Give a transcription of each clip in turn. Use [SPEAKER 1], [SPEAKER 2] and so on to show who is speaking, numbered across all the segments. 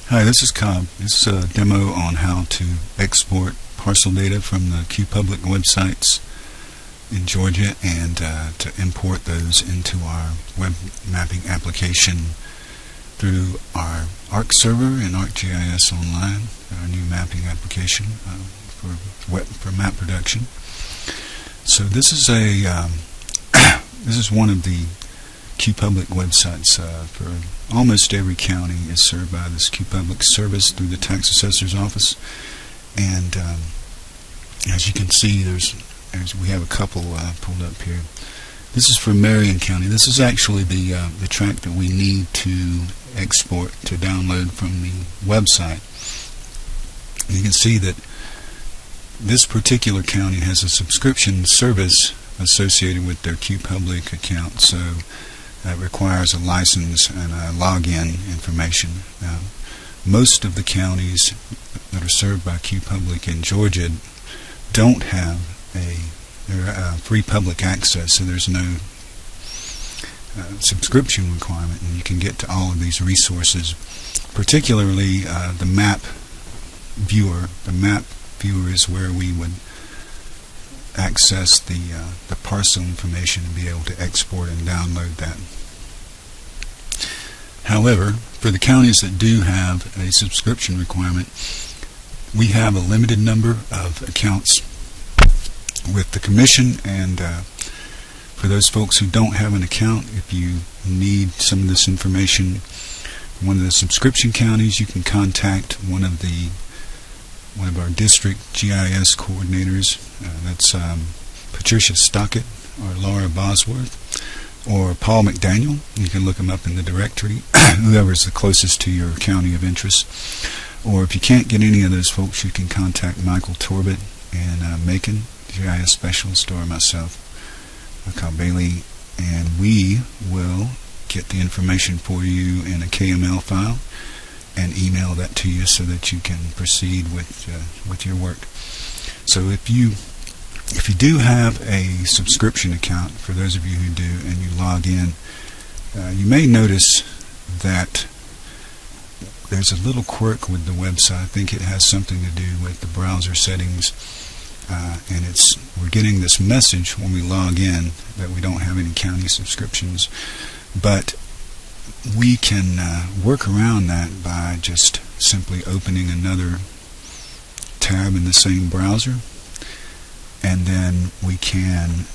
[SPEAKER 1] Hi, this is Cobb. This is a demo on how to export parcel data from the QPublic websites in Georgia and to import those into our web mapping application through our ARC server and ArcGIS Online, our new mapping application for map production. So this is this is one of the QPublic websites for almost every county is served by this QPublic service through the tax assessor's office. And as you can see, we have a couple pulled up here. This is for Marion County. This is actually the track that we need to export to download from the website. You can see that this particular county has a subscription service associated with their QPublic account, so that requires a license and a login information. Now, most of the counties that are served by QPublic in Georgia don't have free public access, so there's no subscription requirement, and you can get to all of these resources, particularly the map viewer. The map viewer is where we would access the parcel information and be able to export and download that. However, for the counties that do have a subscription requirement, we have a limited number of accounts with the Commission, and for those folks who don't have an account, if you need some of this information from one of the subscription counties, you can contact one of our district GIS coordinators. That's Patricia Stockett or Laura Bosworth or Paul McDaniel. You can look them up in the directory, whoever's the closest to your county of interest. Or if you can't get any of those folks, you can contact Michael Torbett in Macon, GIS specialist, or myself, Cobb Bailey, and we will get the information for you in a KML file and email that to you so that you can proceed with your work. So if you do have a subscription account, for those of you who do, and you log in, you may notice that there's a little quirk with the website. I think it has something to do with the browser settings, and we're getting this message when we log in that we don't have any county subscriptions, but we can work around that by just simply opening another tab in the same browser, and then we can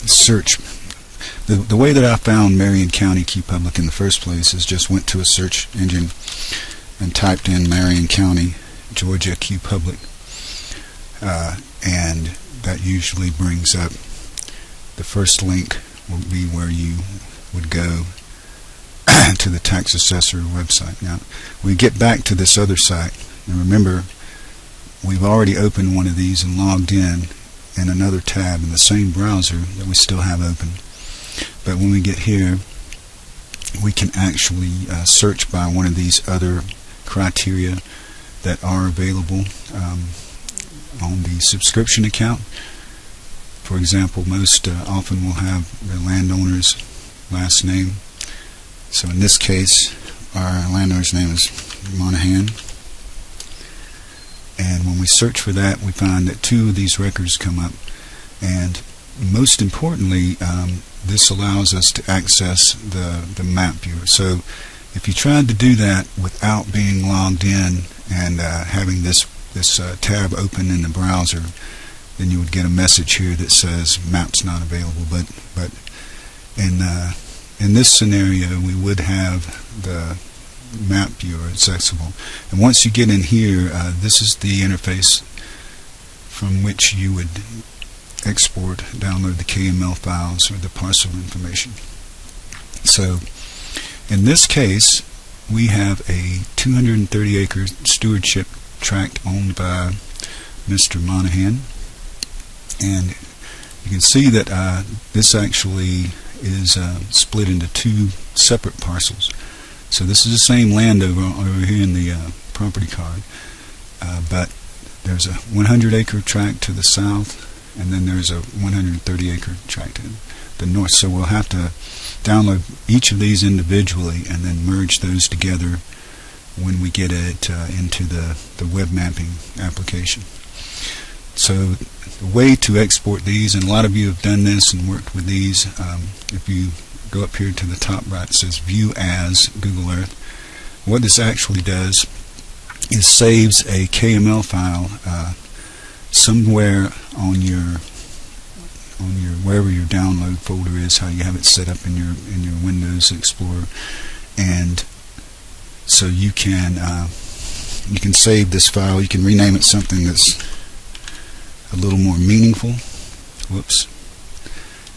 [SPEAKER 1] search. The way that I found Marion County QPublic in the first place is just went to a search engine and typed in Marion County, Georgia QPublic, and that usually brings up the first link will be where you would go to the tax assessor website. Now, we get back to this other site, and remember, we've already opened one of these and logged in another tab in the same browser that we still have open. But when we get here, we can actually search by one of these other criteria that are available on the subscription account. For example, most often we'll have the landowner's last name. So in this case, our landowner's name is Monahan. And when we search for that, we find that two of these records come up. And most importantly, this allows us to access the map viewer. So if you tried to do that without being logged in and having this tab open in the browser, then you would get a message here that says maps not available. But in this scenario, we would have the map viewer accessible. And once you get in here, this is the interface from which you would export, download the KML files or the parcel information. So in this case, we have a 230-acre stewardship tract owned by Mr. Monahan, and you can see that this actually is split into two separate parcels. So this is the same land over here in the property card, but there's a 100-acre tract to the south and then there's a 130-acre tract in the north. So we'll have to download each of these individually and then merge those together when we get it into the web mapping application. So the way to export these, and a lot of you have done this and worked with these, if you go up here to the top right, it says View As Google Earth. What this actually does is saves a KML file somewhere on your wherever your download folder is, how you have it set up in your Windows Explorer, and so you can save this file. You can rename it something that's a little more meaningful. Whoops.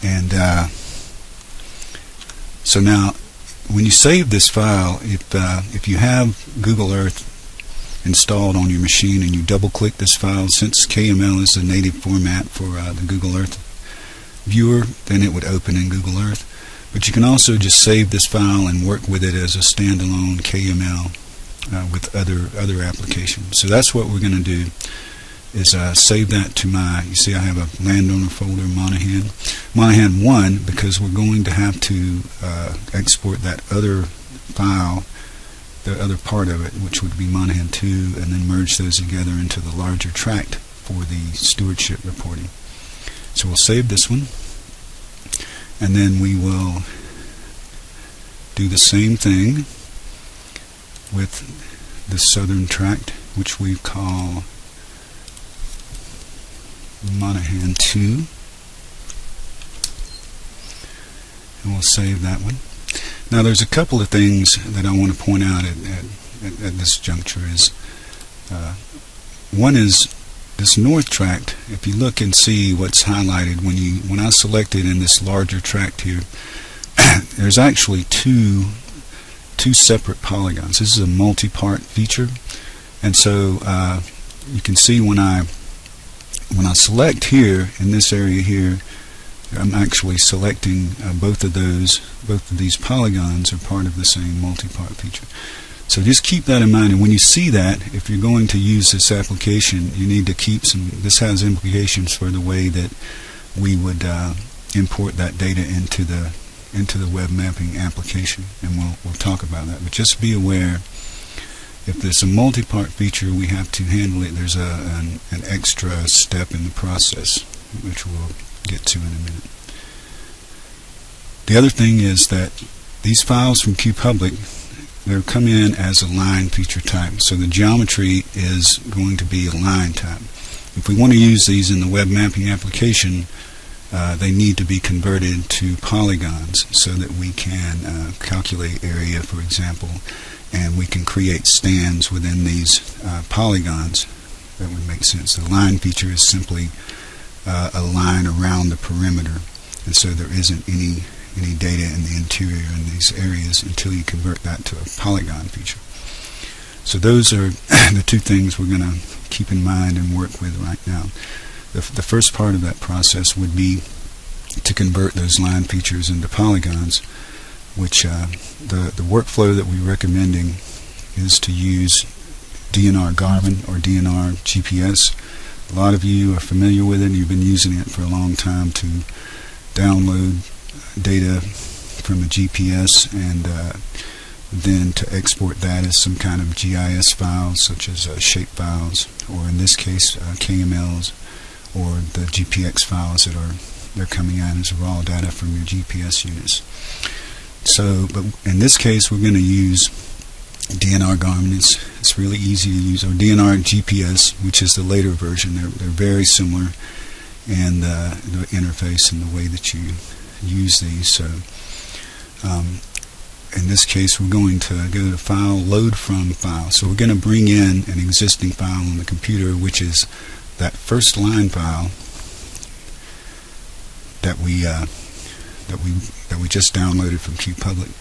[SPEAKER 1] And so now, when you save this file, if you have Google Earth installed on your machine and you double-click this file, since KML is the native format for the Google Earth viewer, then it would open in Google Earth. But you can also just save this file and work with it as a standalone KML with other applications. So that's what we're going to do, is save that to my, you see I have a landowner folder, Monahan 1, because we're going to have to export that other file, the other part of it, which would be Monahan 2, and then merge those together into the larger tract for the stewardship reporting. So we'll save this one, and then we will do the same thing with the southern tract, which we call Monahan 2, and we'll save that one. Now there's a couple of things that I want to point out at this juncture. Is one is this north tract. If you look and see what's highlighted, when I selected in this larger tract here, there's actually two separate polygons. This is a multi-part feature, and so you can see when I select here in this area here, I'm actually selecting both of these polygons are part of the same multi-part feature. So just keep that in mind, and when you see that, if you're going to use this application, you need to keep some. This has implications for the way that we would import that data into the web mapping application, and we'll talk about that. But just be aware, if there's a multi-part feature, we have to handle it. There's an extra step in the process, which we'll get to in a minute. The other thing is that these files from QPublic, they'll come in as a line feature type. So the geometry is going to be a line type. If we want to use these in the web mapping application, they need to be converted to polygons so that we can calculate area, for example, and we can create stands within these polygons. That would make sense. The line feature is simply a line around the perimeter, and so there isn't any data in the interior in these areas until you convert that to a polygon feature. So those are the two things we're going to keep in mind and work with right now. The first part of that process would be to convert those line features into polygons, which the workflow that we're recommending is to use DNR Garmin or DNR GPS. A lot of you are familiar with it, and you've been using it for a long time to download data from a GPS and then to export that as some kind of GIS files, such as shape files, or in this case KMLs, or the GPX files that they're coming out as raw data from your GPS units. So, but in this case, we're going to use DNR Garmin. It's really easy to use, or DNR GPS, which is the later version. They're very similar, and the interface and the way that you use these. So in this case, we're going to go to File, Load From File. So we're going to bring in an existing file on the computer, which is that first line file that we just downloaded from QPublic.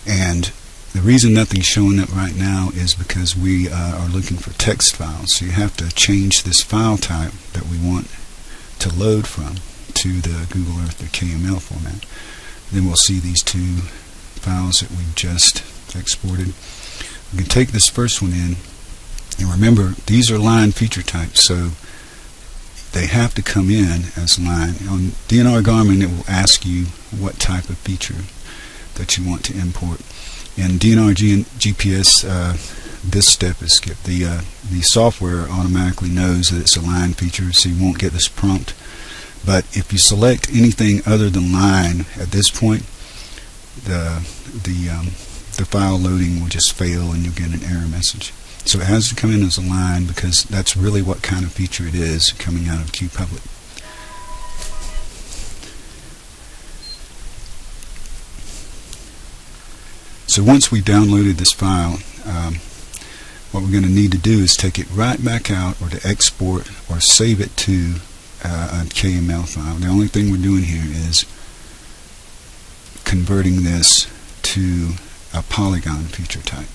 [SPEAKER 1] And the reason nothing's showing up right now is because we are looking for text files. So you have to change this file type that we want to load from to the Google Earth or KML format. Then we'll see these two files that we've just exported. We can take this first one in, and remember, these are line feature types, so they have to come in as line. On DNR Garmin, it will ask you what type of feature that you want to import. In DNR GPS, this step is skipped. The software automatically knows that it's a line feature, so you won't get this prompt. But if you select anything other than line at this point, the file loading will just fail and you'll get an error message. So it has to come in as a line because that's really what kind of feature it is coming out of QPublic. So once we've downloaded this file, what we're going to need to do is take it right back out, or to export or save it to a KML file. The only thing we're doing here is converting this to a polygon feature type.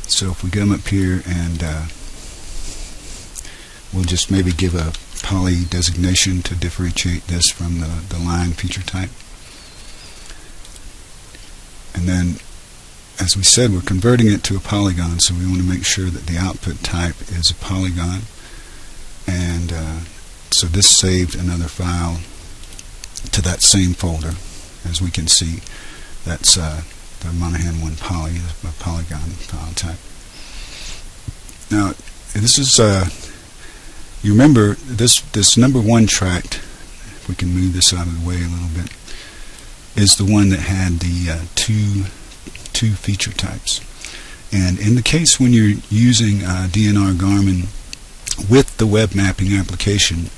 [SPEAKER 1] So if we come up here and we'll just maybe give a poly designation to differentiate this from the line feature type. And then, as we said, we're converting it to a polygon, so we want to make sure that the output type is a polygon. And so this saved another file to that same folder. As we can see, that's the Monahan 1 poly, a polygon file type. Now, this is, you remember, this number 1 tract, if we can move this out of the way a little bit, is the one that had the two feature types. And in the case when you're using DNR Garmin with the web mapping application,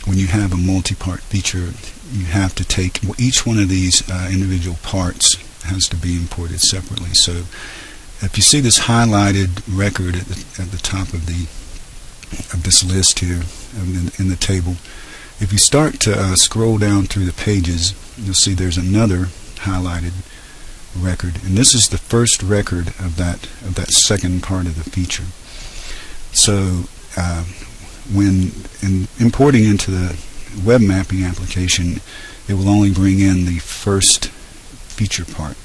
[SPEAKER 1] when you have a multi-part feature, you have to take each one of these individual parts has to be imported separately. So if you see this highlighted record at the top of this list here in the table, if you start to scroll down through the pages, you'll see there's another highlighted record, and this is the first record of that second part of the feature. So when importing into the web mapping application, it will only bring in the first feature part.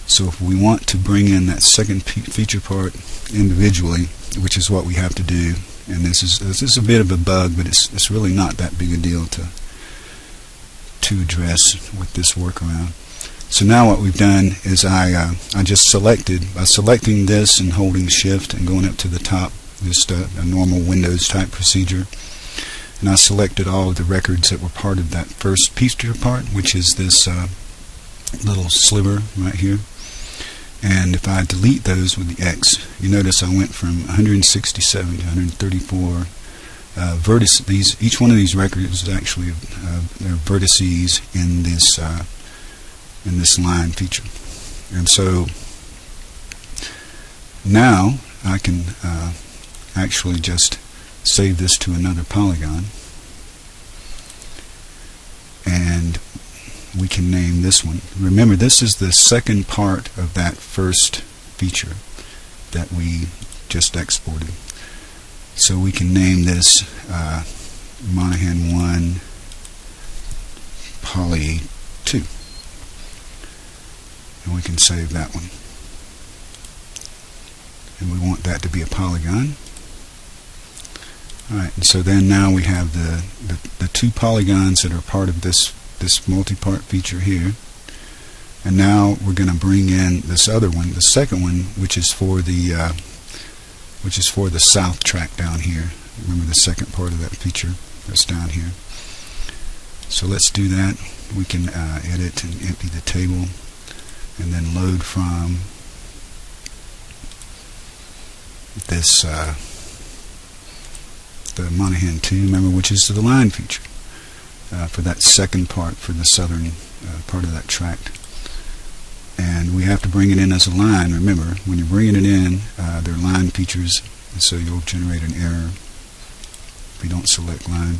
[SPEAKER 1] So if we want to bring in that second feature part individually, which is what we have to do, and this is a bit of a bug, but it's really not that big a deal to address with this workaround. So now what we've done is I just selected, by selecting this and holding Shift and going up to the top, just a normal Windows type procedure, and I selected all of the records that were part of that first feature part, which is this little sliver right here. And if I delete those with the X, you notice I went from 167 to 134 vertices. Each one of these records is actually they're vertices in this line feature. And so now I can actually just save this to another polygon, and we can name this one. Remember, this is the second part of that first feature that we just exported. So we can name this Monahan 1 Poly 2. And we can save that one. And we want that to be a polygon. Alright, and so then now we have the two polygons that are part of this multi-part feature here. And now we're going to bring in this other one, the second one, which is for the south track down here. Remember the second part of that feature that's down here. So let's do that. We can edit and empty the table, and then load from this the Monahan 2, remember, which is the line feature for that second part, for the southern part of that tract. And we have to bring it in as a line. Remember, when you're bringing it in, they're line features, and so you'll generate an error if you don't select line.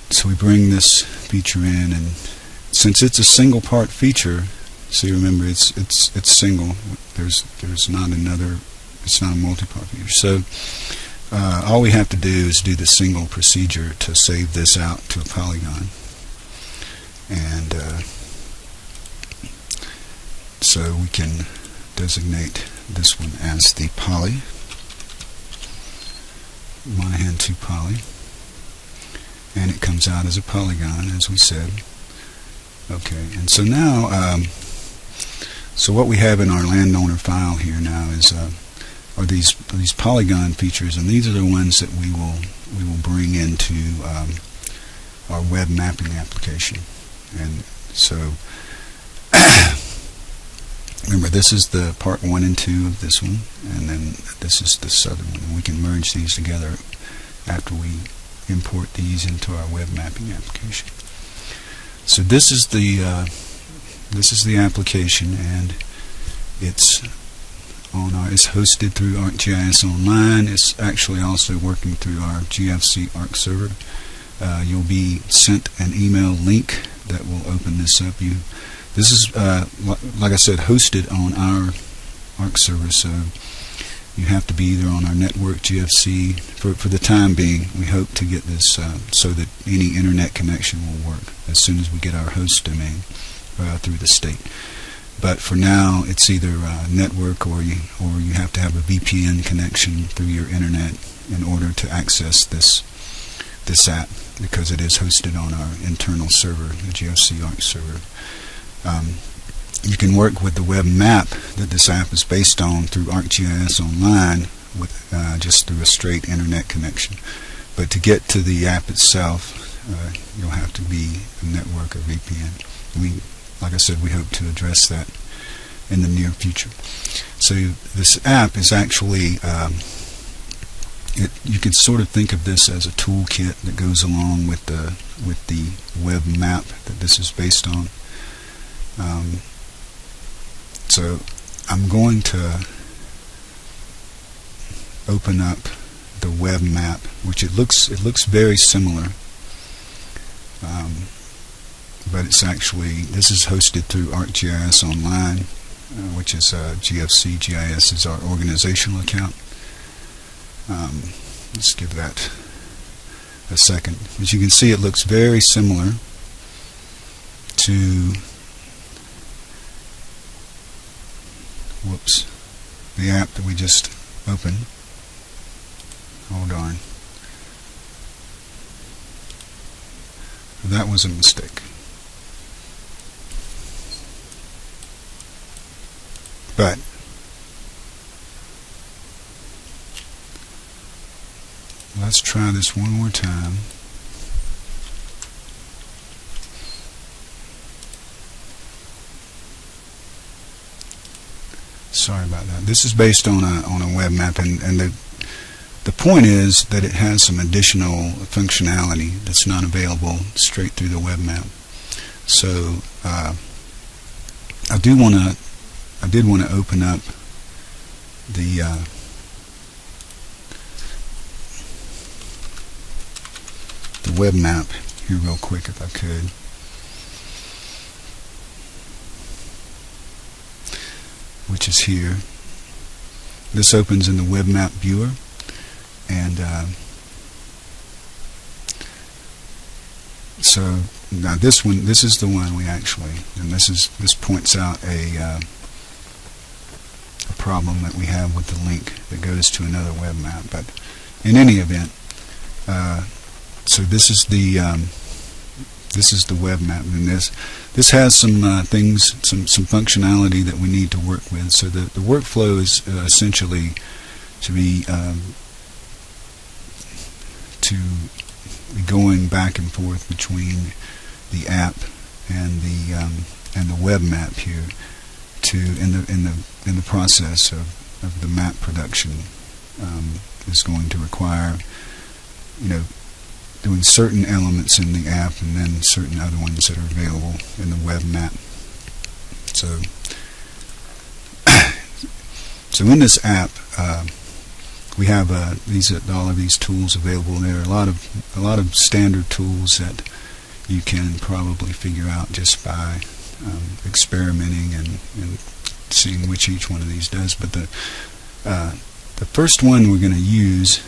[SPEAKER 1] So we bring this feature in, and since it's a single part feature, see, remember, it's single. There's not another. It's not a multi-part feature. So all we have to do is do the single procedure to save this out to a polygon, and so we can designate this one as the poly, Monahan 2 poly, and it comes out as a polygon, as we said. Okay, and so now, so what we have in our landowner file here now is are these polygon features, and these are the ones that we will bring into our web mapping application. And so remember, this is the part 1 and 2 of this one, and then this is this other one. And we can merge these together after we import these into our web mapping application. So this is the application, and it's hosted through ArcGIS Online. It's actually also working through our GFC Arc server. You'll be sent an email link that will open this up. This is, like I said, hosted on our Arc server, so you have to be either on our network GFC. For the time being, we hope to get this so that any internet connection will work as soon as we get our host domain through the state. But for now, it's either network or you have to have a VPN connection through your internet in order to access this app, because it is hosted on our internal server, the GFC Arc server. You can work with the web map that this app is based on through ArcGIS Online with just through a straight internet connection. But to get to the app itself, you'll have to be a network or VPN. Like I said, we hope to address that in the near future. So this app is actually, you can sort of think of this as a toolkit that goes along with the web map that this is based on. So I'm going to open up the web map, which it looks very similar, but it's actually, this is hosted through ArcGIS Online, which is GFC GIS is our organizational account. Let's give that a second. As you can see, it looks very similar to the app that we just opened. Hold on. That was a mistake. But let's try this one more time. Sorry about that. This is based on a web map, and the point is that it has some additional functionality that's not available straight through the web map. So I did want to open up the web map here real quick, if I could. Which is here. This opens in the web map viewer, and so now this is the one we actually, and this points out a problem that we have with the link that goes to another web map. But in any event, so this is the web map, and this has some things, some functionality that we need to work with. So the workflow is essentially to be going back and forth between the app and the web map here, in the process of the map production is going to require, doing certain elements in the app and then certain other ones that are available in the web map. So in this app, we have all of these tools available. There are a lot of standard tools that you can probably figure out just by experimenting and seeing which each one of these does. But the first one we're going to use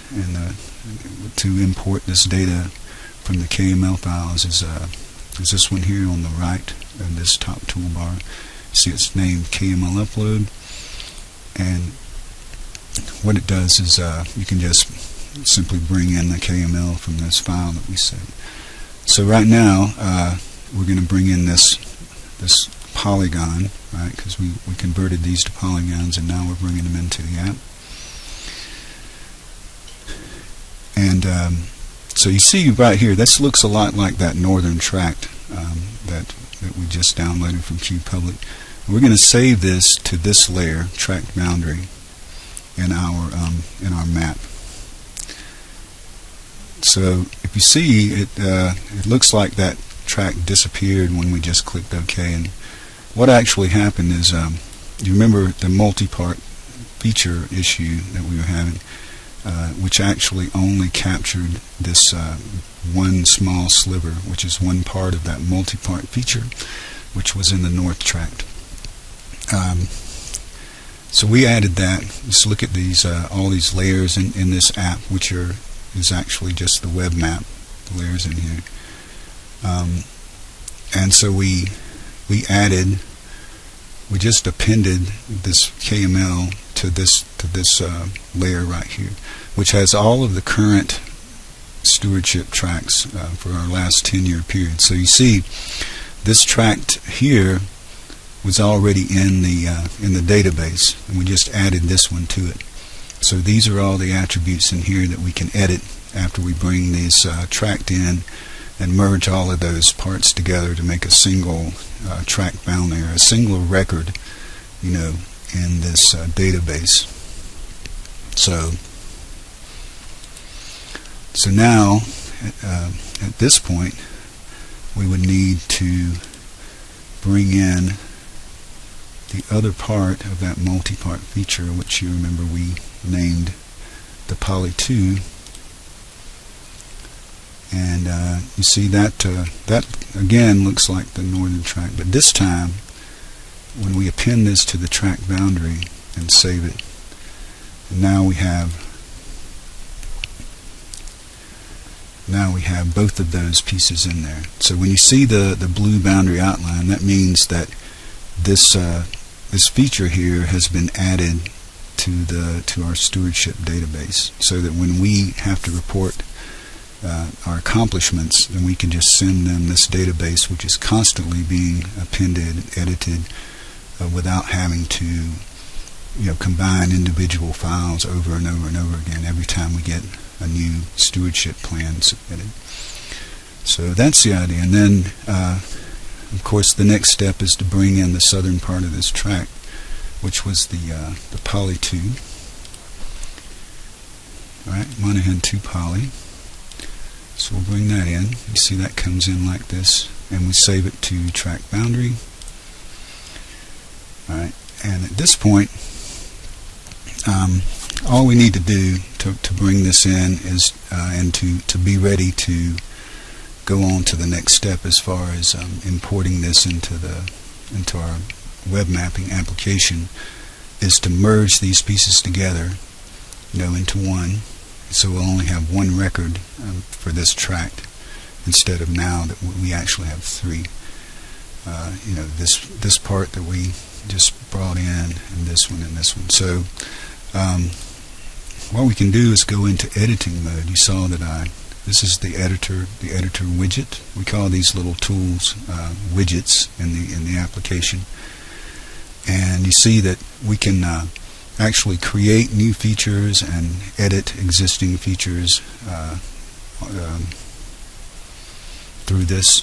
[SPEAKER 1] to import this data from the KML files is this one here on the right of this top toolbar. See, it's named KML Upload, and what it does is you can just simply bring in the KML from this file that we saved. So right now we're going to bring in this polygon, right? Because we converted these to polygons, and now we're bringing them into the app. And so you see right here, this looks a lot like that northern tract that we just downloaded from QPublic. We're going to save this to this layer, tract boundary, in our map. So if you see, it looks like that tract disappeared when we just clicked OK. And what actually happened is, you remember the multi-part feature issue that we were having, which actually only captured this one small sliver, which is one part of that multi-part feature, which was in the north tract. So we added that. Just look at these all these layers in this app, which is actually just the web map, the layers in here. And so we just appended this KML to this layer right here, which has all of the current stewardship tracts for our last 10-year period. So you see, this tract here was already in the database, and we just added this one to it. So these are all the attributes in here that we can edit after we bring this tract in and merge all of those parts together to make a single tract boundary, or a single record, in this database. So now at this point we would need to bring in the other part of that multi-part feature, which you remember we named the poly2, and you see that again looks like the northern tract, but this time when we append this to the tract boundary and save it, and now we have both of those pieces in there. So when you see the blue boundary outline, that means that this feature here has been added to our stewardship database, so that when we have to report our accomplishments, then we can just send them this database, which is constantly being appended and edited without having to combine individual files over and over and over again every time we get a new stewardship plan submitted. So that's the idea. And then of course the next step is to bring in the southern part of this tract, which was the poly2. Alright, Monahan 2 poly. So we'll bring that in. You see that comes in like this, and we save it to tract boundary. Alright, and at this point all we need to do to bring this in is and to be ready to go on to the next step as far as importing this into our web mapping application, is to merge these pieces together into one, so we'll only have one record for this tract instead of now that we actually have three. This part that we just brought in, and this one and this one. So what we can do is go into editing mode. You saw that this is the editor widget. We call these little tools widgets in the application, and you see that we can actually create new features and edit existing features through this,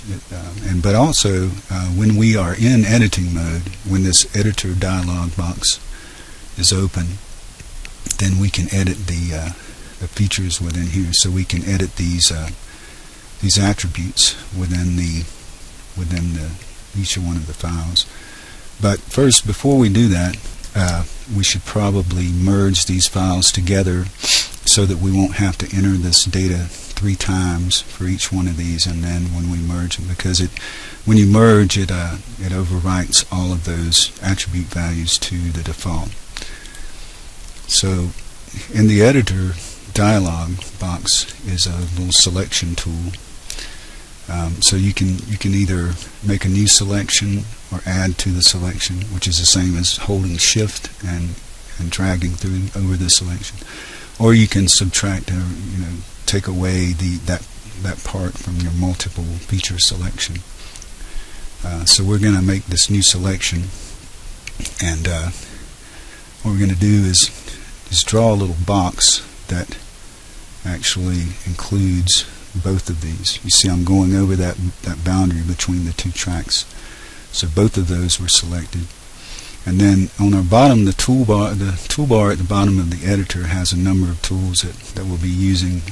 [SPEAKER 1] but also when we are in editing mode, when this editor dialog box is open, then we can edit the features within here. So we can edit these attributes within each one of the files. But first, before we do that, we should probably merge these files together so that we won't have to enter this data 3 times for each one of these, and then when we merge them, because when you merge it overwrites all of those attribute values to the default. So in the editor dialog box is a little selection tool. So you can either make a new selection or add to the selection, which is the same as holding shift and dragging through over the selection, or you can subtract or take away that part from your multiple feature selection. So we're going to make this new selection, and what we're going to do is draw a little box that actually includes both of these. You see I'm going over that boundary between the two tracks. So both of those were selected. And then on our bottom, the toolbar at the bottom of the editor has a number of tools that we'll be using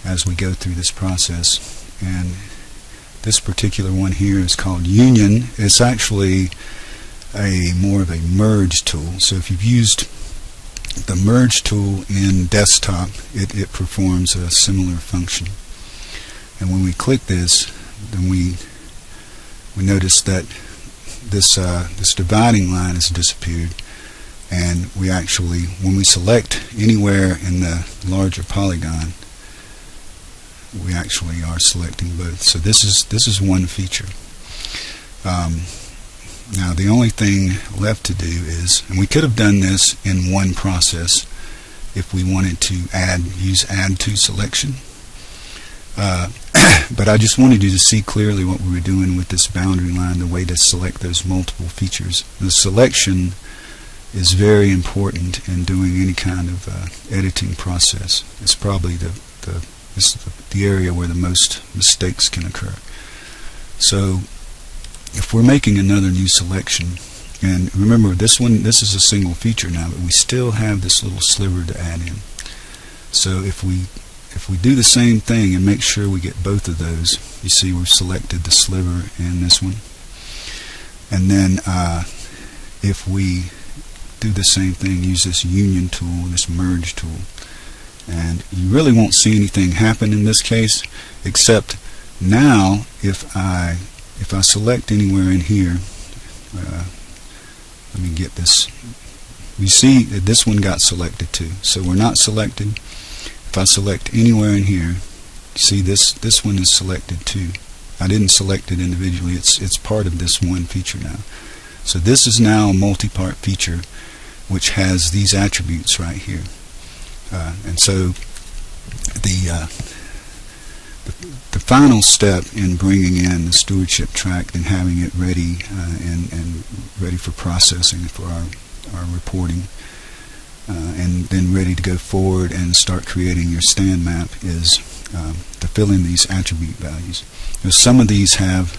[SPEAKER 1] as we go through this process. And this particular one here is called Union. It's actually more of a merge tool. So if you've used the merge tool in desktop, it performs a similar function. And when we click this, then we notice that this dividing line has disappeared, and we actually, when we select anywhere in the larger polygon, we actually are selecting both. So this is one feature. Now the only thing left to do is, and we could have done this in one process if we wanted to use add to selection, but I just wanted you to see clearly what we were doing with this boundary line, the way to select those multiple features. The selection is very important in doing any kind of editing process. It's probably the area where the most mistakes can occur. So if we're making another new selection, and remember this is a single feature now, but we still have this little sliver to add in. So if we do the same thing and make sure we get both of those, you see we've selected the sliver and this one. And then if we do the same thing, use this union tool, this merge tool, and you really won't see anything happen in this case, except now if I select anywhere in here, let me get this. You see that this one got selected too. So we're not selected. If I select anywhere in here, see this one is selected too. I didn't select it individually. It's part of this one feature now. So this is now a multi-part feature which has these attributes right here. And so the final step in bringing in the stewardship tract and having it ready and ready for processing for our reporting, and then ready to go forward and start creating your stand map, is to fill in these attribute values. Now, some of these have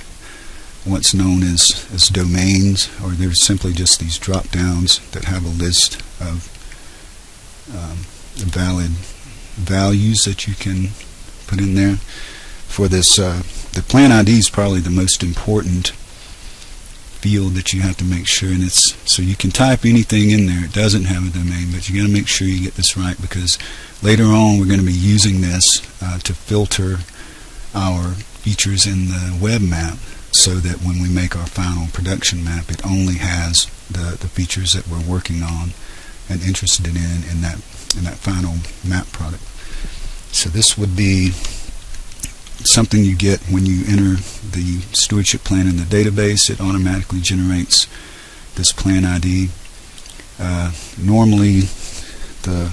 [SPEAKER 1] what's known as domains, or they're simply just these drop downs that have a list of valid values that you can put in there. For this, the plan ID is probably the most important field that you have to make sure, and it's so you can type anything in there. It doesn't have a domain, but you got to make sure you get this right, because later on we're going to be using this to filter our features in the web map, so that when we make our final production map, it only has the features that we're working on and interested in that final map product. So this would be something you get when you enter the stewardship plan in the database. It automatically generates this plan ID. Normally the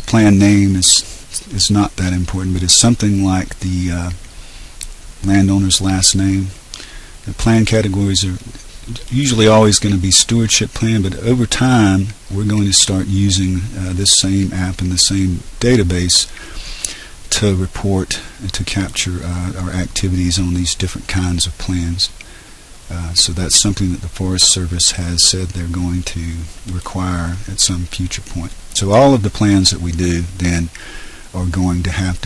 [SPEAKER 1] plan name is not that important, but it's something like the landowner's last name. The plan categories are usually always going to be stewardship plan, but over time we're going to start using this same app and the same database to report and to capture our activities on these different kinds of plans. So that's something that the Forest Service has said they're going to require at some future point. So all of the plans that we do then are going to have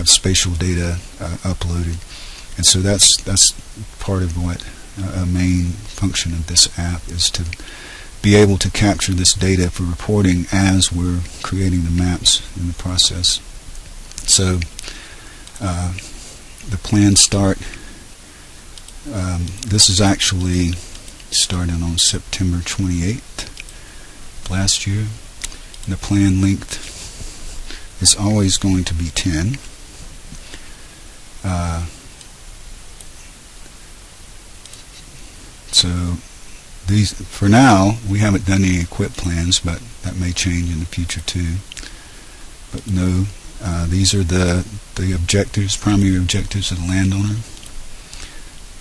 [SPEAKER 1] spatial data uploaded, and so that's part of what a main function of this app is, to be able to capture this data for reporting as we're creating the maps in the process. So the plan start, this is actually started on September 28th last year, and the plan length is always going to be 10. So these, for now, we haven't done any equip plans, but that may change in the future too. But no, these are the objectives, primary objectives of the landowner.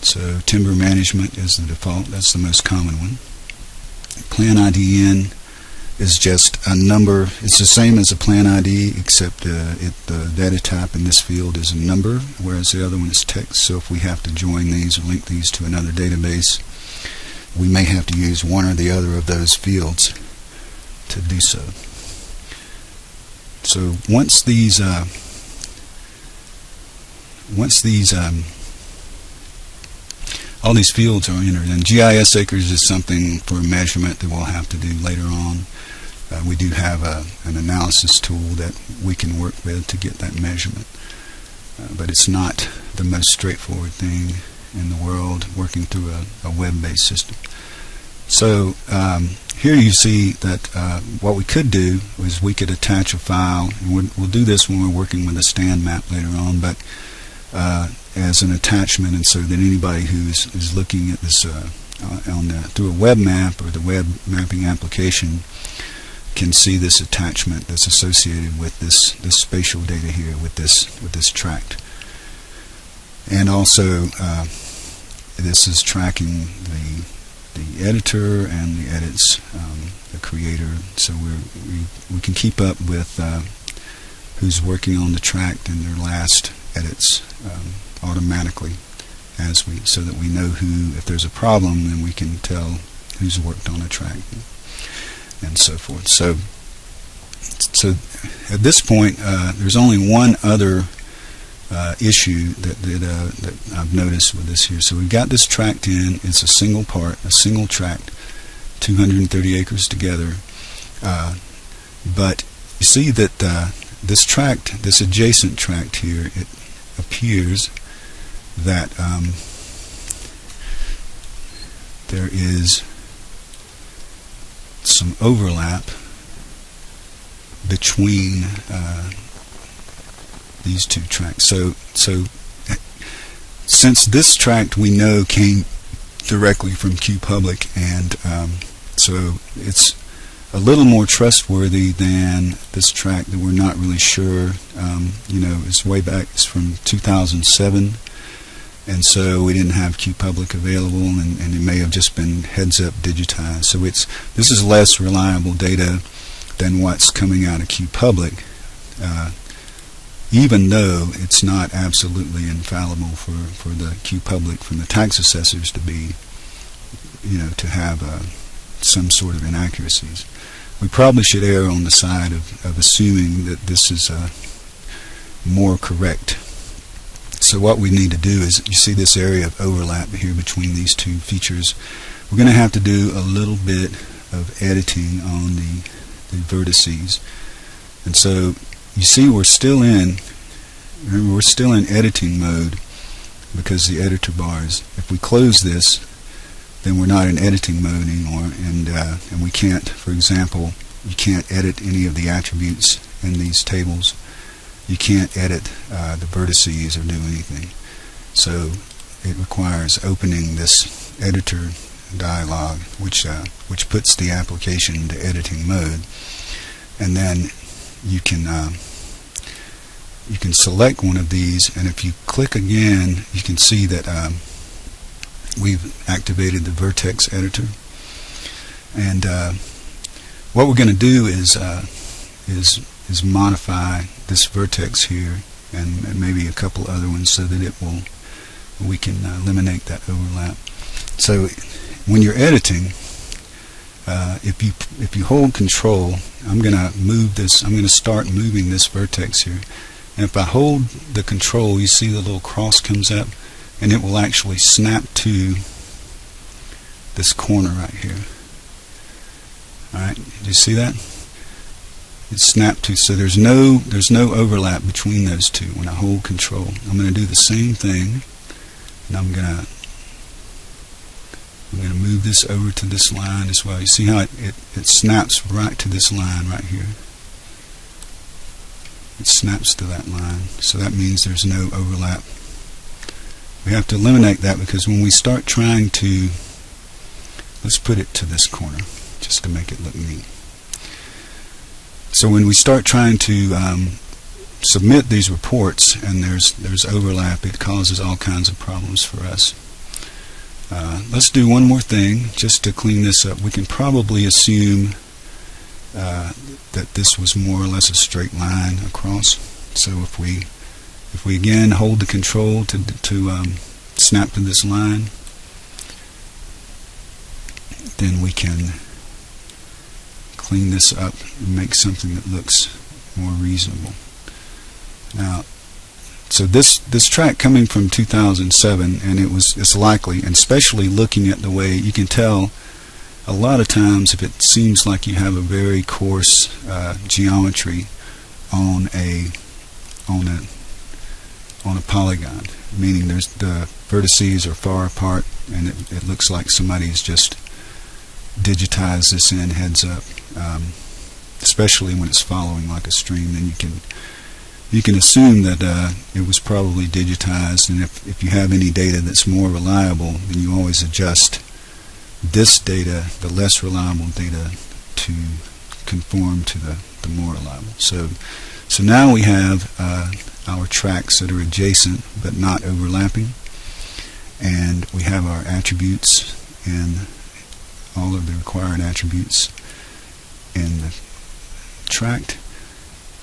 [SPEAKER 1] So timber management is the default. That's the most common one. Plan IDN is just a number. It's the same as a plan ID, except the data type in this field is a number, whereas the other one is text. So if we have to join these or link these to another database, we may have to use one or the other of those fields to do so. So once these all these fields are entered, and GIS acres is something for measurement that we'll have to do later on. We do have an analysis tool that we can work with to get that measurement, but it's not the most straightforward thing in the world, working through a web-based system. So here you see that what we could do is we could attach a file, and we'll do this when we're working with a stand map later on, but as an attachment, and so that anybody who is looking at this through a web map or the web mapping application can see this attachment that's associated with this spatial data here, with this tract. And also this is tracking the editor and the edits, the creator, so we can keep up with who's working on the tract and their last edits automatically, so that we know who, if there's a problem, then we can tell who's worked on a tract and so forth. So at this point, there's only one other issue that I've noticed with this here. So we've got this tract in. It's a single part, a single tract, 230 acres together. But you see that this tract, this adjacent tract here, it appears that there is some overlap between these two tracts. So since this tract we know came directly from QPublic, and so it's a little more trustworthy than this tract that we're not really sure. It's way back. It's from 2007, and so we didn't have QPublic available, and it may have just been heads-up digitized. So this is less reliable data than what's coming out of QPublic, even though it's not absolutely infallible for the QPublic from the tax assessors to be, to have some sort of inaccuracies. We probably should err on the side of assuming that this is more correct. So what we need to do is, you see this area of overlap here between these two features. We're going to have to do a little bit of editing on the vertices. And so you see we're still in editing mode, because the editor bars, if we close this, then we're not in editing mode anymore, and we can't, for example, you can't edit any of the attributes in these tables. You can't edit the vertices or do anything. So it requires opening this editor dialog, which puts the application into editing mode, and then you can select one of these, and if you click again, you can see that we've activated the vertex editor. And what we're going to do is modify this vertex here, and maybe a couple other ones, so that we can eliminate that overlap. So when you're editing, if you hold Control, I'm going to move this. I'm going to start moving this vertex here, and if I hold the Control, you see the little cross comes up, and it will actually snap to this corner right here. Alright, did you see that? It's snapped to, so there's no overlap between those two when I hold Control. I'm going to do the same thing, and I'm going to move this over to this line as well. You see how it snaps right to this line right here. It snaps to that line, so that means there's no overlap. We have to eliminate that, because when we start trying to let's put it to this corner just to make it look neat. So when we start trying to submit these reports and there's overlap, it causes all kinds of problems for us. Let's do one more thing just to clean this up. We can probably assume that this was more or less a straight line across. So if we again hold the control to snap to this line, then we can clean this up and make something that looks more reasonable. Now, so this track coming from 2007, and it's likely, and especially looking at the way you can tell, a lot of times if it seems like you have a very coarse geometry on a polygon, meaning the vertices are far apart, and it looks like somebody's just digitized this in heads up, especially when it's following like a stream. Then you can assume that it was probably digitized, and if you have any data that's more reliable, then you always adjust this data, the less reliable data, to conform to the more reliable. So now we have our tracks that are adjacent but not overlapping, and we have our attributes and all of the required attributes in the tract,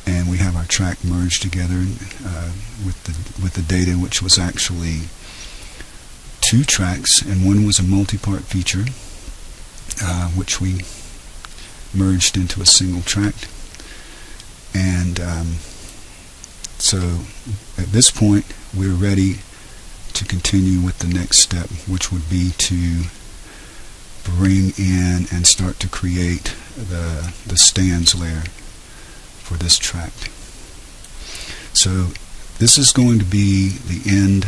[SPEAKER 1] and we have our track merged together with the data, which was actually two tracks, and one was a multi-part feature, which we merged into a single tract. And so at this point we're ready to continue with the next step, which would be to bring in and start to create the stands layer for this tract. So this is going to be the end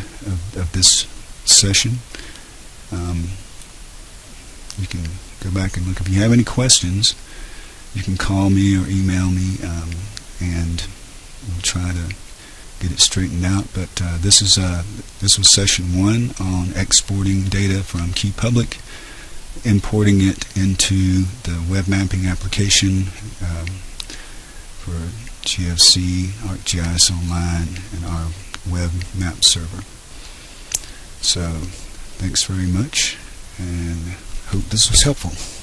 [SPEAKER 1] of this session. You can go back and look. If you have any questions, you can call me or email me, and we'll try to get it straightened out. But this was session 1 on exporting data from QPublic, importing it into the web mapping application for GFC, ArcGIS Online, and our web map server. So thanks very much, and hope this was helpful.